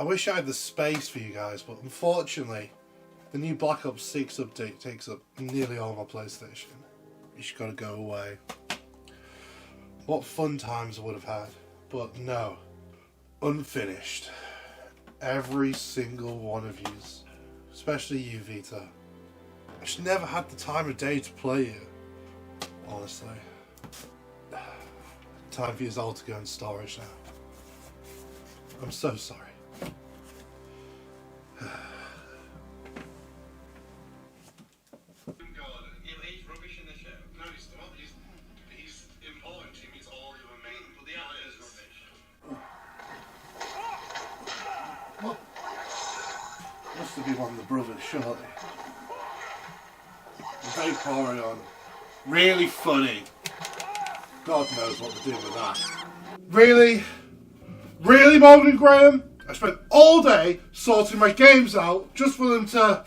I wish I had the space for you guys, but unfortunately, the new Black Ops 6 update takes up nearly all my PlayStation. You just gotta go away. What fun times I would have had, but no. Unfinished. Every single one of yous, especially you, Vita. I just never had the time of day to play you, honestly. Time for you all to go in storage now. I'm so sorry. Must have been one of the brothers, surely. Vaporeon. Really funny. God knows what to do with that. Really? Really, Morgan Graham? I spent all day sorting my games out just for them to...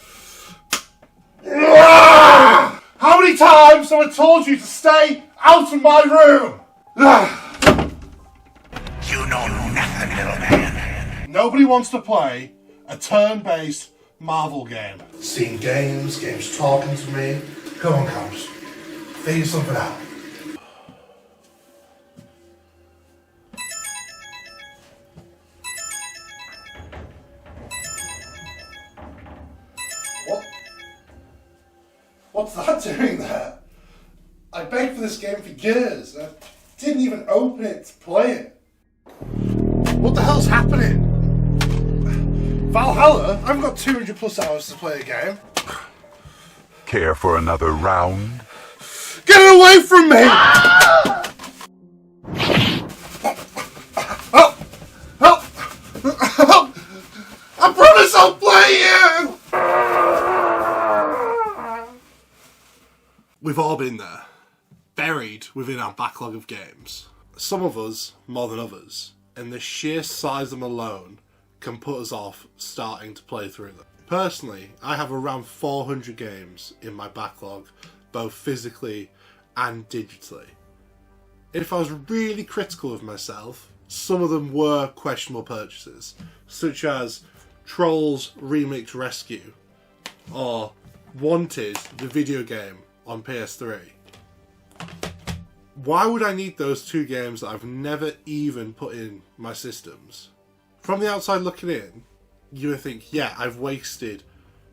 How many times have I told you to stay out of my room? You know nothing, little man. Nobody wants to play a turn-based Marvel game. Seeing games talking to me. Come on, Combs. Figure something out. What's that doing there? I begged for this game for years. I didn't even open it to play it. What the hell's happening? Valhalla? I've got 200 plus hours to play a game. Care for another round? Get it away from me! Help! Help! Help! I promise I'll play you! We've all been there, buried within our backlog of games. Some of us more than others, and the sheer size of them alone can put us off starting to play through them. Personally, I have around 400 games in my backlog, both physically and digitally. If I was really critical of myself, some of them were questionable purchases, such as Trolls Remix Rescue, or Wanted, the video game, on PS3. Why would I need those two games that I've never even put in my systems? From the outside looking in, you would think, yeah, I've wasted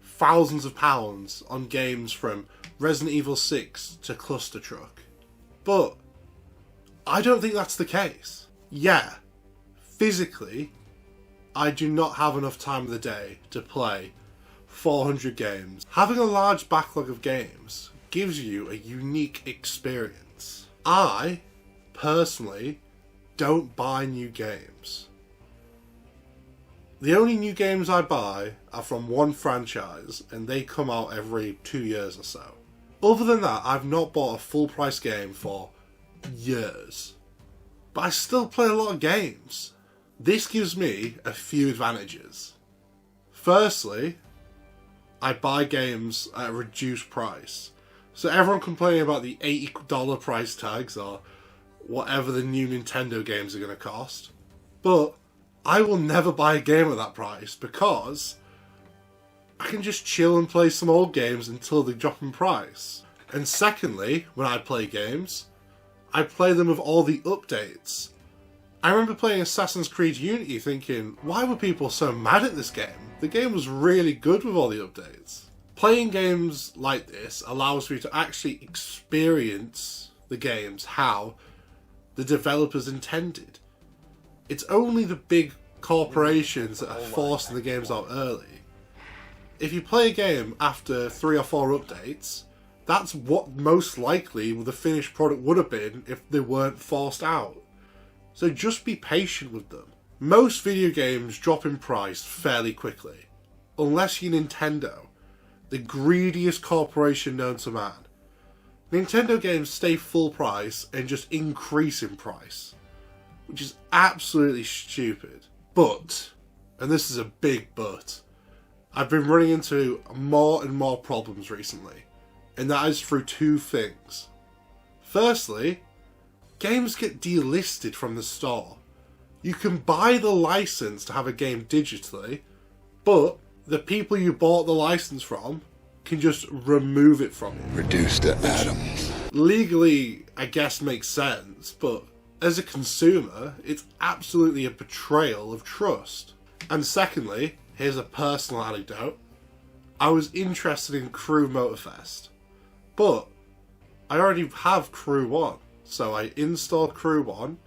thousands of pounds on games from Resident Evil 6 to Cluster Truck. But I don't think that's the case. Yeah, physically, I do not have enough time of the day to play 400 games. Having a large backlog of games gives you a unique experience. I, personally, don't buy new games. The only new games I buy are from one franchise, and they come out every 2 years or so. Other than that, I've not bought a full price game for years. But I still play a lot of games. This gives me a few advantages. Firstly, I buy games at a reduced price. So everyone complaining about the $80 price tags or whatever the new Nintendo games are going to cost. But I will never buy a game at that price because I can just chill and play some old games until they drop in price. And secondly, when I play games, I play them with all the updates. I remember playing Assassin's Creed Unity thinking, why were people so mad at this game? The game was really good with all the updates. Playing games like this allows me to actually experience the games how the developers intended. It's only the big corporations that are forcing the games out early. If you play a game after 3 or 4 updates, that's what most likely the finished product would have been if they weren't forced out. So just be patient with them. Most video games drop in price fairly quickly. Unless you're Nintendo, the greediest corporation known to man. Nintendo games stay full price and just increase in price, which is absolutely stupid. But, and this is a big but, I've been running into more and more problems recently, and that is through 2 things. Firstly, games get delisted from the store. You can buy the license to have a game digitally, but the people you bought the license from can just remove it from you. Reduced to atoms. Legally, I guess makes sense, but as a consumer, it's absolutely a betrayal of trust. And secondly, here's a personal anecdote. I was interested in Crew Motorfest, but I already have Crew 1. So I installed Crew 1,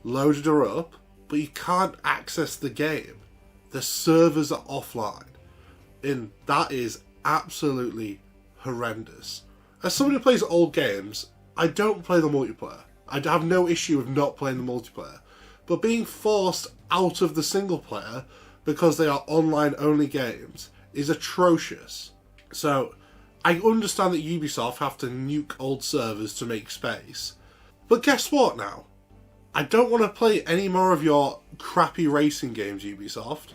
loaded her up, but you can't access the game. The servers are offline. And that is absolutely horrendous. As somebody who plays old games, I don't play the multiplayer. I have no issue with not playing the multiplayer. But being forced out of the single player because they are online only games is atrocious. So I understand that Ubisoft have to nuke old servers to make space. But guess what now? I don't want to play any more of your crappy racing games, Ubisoft.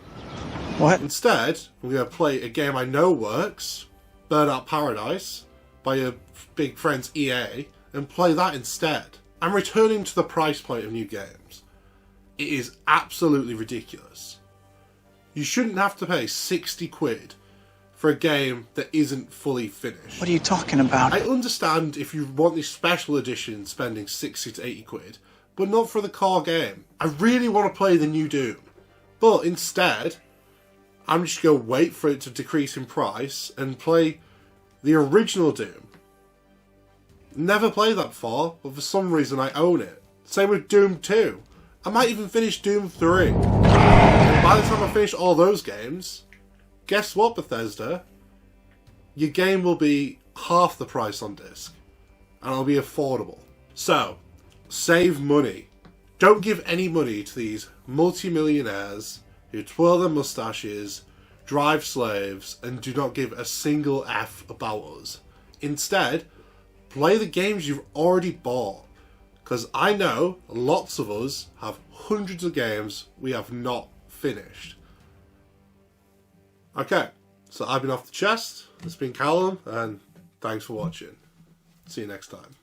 What? Instead, I'm going to play a game I know works, Burnout Paradise, by your big friends EA, and play that instead. I'm returning to the price point of new games. It is absolutely ridiculous. You shouldn't have to pay 60 quid for a game that isn't fully finished. What are you talking about? I understand if you want the special edition spending 60 to 80 quid, but not for the core game. I really want to play the new Doom, but instead, I'm just going to wait for it to decrease in price and play the original Doom. Never played that before, but for some reason I own it. Same with Doom 2. I might even finish Doom 3. And by the time I finish all those games, guess what, Bethesda? Your game will be half the price on disc. And it'll be affordable. So, save money. Don't give any money to these multi-millionaires who twirl their mustaches, drive slaves, and do not give a single F about us. Instead, play the games you've already bought. Because I know lots of us have hundreds of games we have not finished. Okay, so I've been off the chest. It's been Callum, and thanks for watching. See you next time.